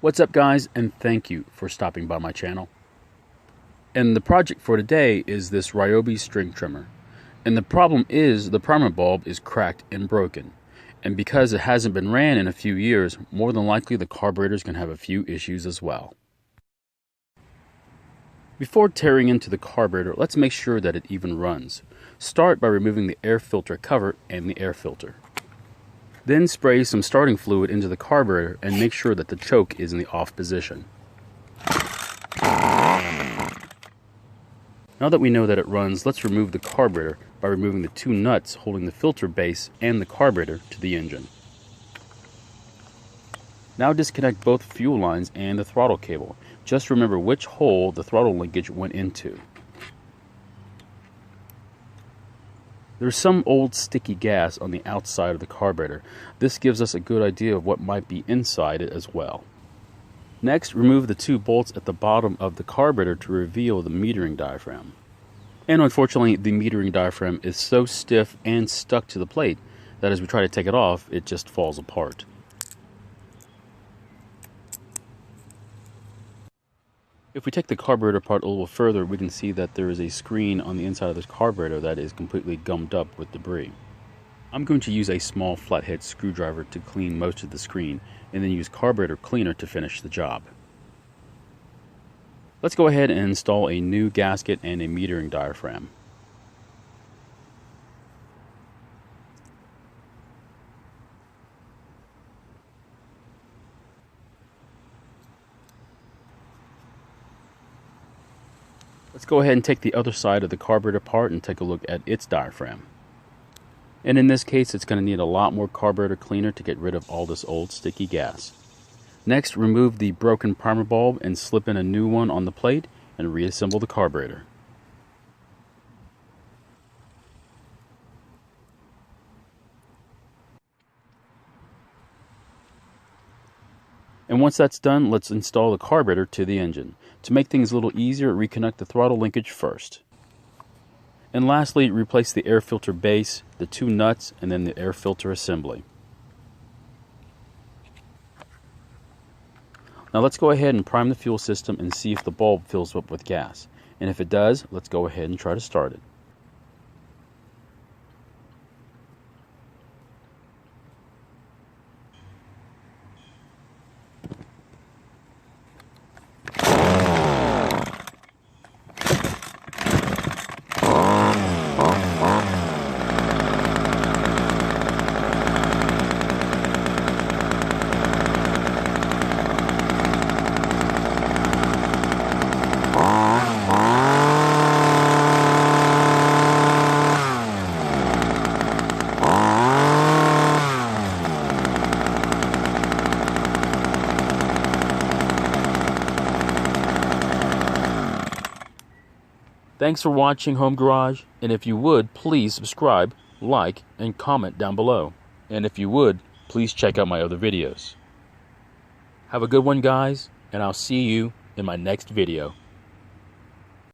What's up guys, and thank you for stopping by my channel. And the project for today is this Ryobi string trimmer. And the problem is the primer bulb is cracked and broken. And because it hasn't been ran in a few years, more than likely the carburetor is going to have a few issues as well. Before tearing into the carburetor, let's make sure that it even runs. Start by removing the air filter cover and the air filter. Then spray some starting fluid into the carburetor and make sure that the choke is in the off position. Now that we know that it runs, let's remove the carburetor by removing the two nuts holding the filter base and the carburetor to the engine. Now disconnect both fuel lines and the throttle cable. Just remember which hole the throttle linkage went into. There's some old sticky gas on the outside of the carburetor. This gives us a good idea of what might be inside it as well. Next, remove the two bolts at the bottom of the carburetor to reveal the metering diaphragm. And unfortunately, the metering diaphragm is so stiff and stuck to the plate that as we try to take it off, it just falls apart. If we take the carburetor apart a little further, we can see that there is a screen on the inside of this carburetor that is completely gummed up with debris. I'm going to use a small flathead screwdriver to clean most of the screen, and then use carburetor cleaner to finish the job. Let's go ahead and install a new gasket and a metering diaphragm. Let's go ahead and take the other side of the carburetor apart and take a look at its diaphragm. And in this case, it's going to need a lot more carburetor cleaner to get rid of all this old sticky gas. Next, remove the broken primer bulb and slip in a new one on the plate and reassemble the carburetor. And once that's done, let's install the carburetor to the engine. To make things a little easier, reconnect the throttle linkage first. And lastly, replace the air filter base, the two nuts, and then the air filter assembly. Now let's go ahead and prime the fuel system and see if the bulb fills up with gas. And if it does, let's go ahead and try to start it. Thanks for watching Home Garage, and if you would, please subscribe, like, and comment down below. And if you would, please check out my other videos. Have a good one, guys, and I'll see you in my next video.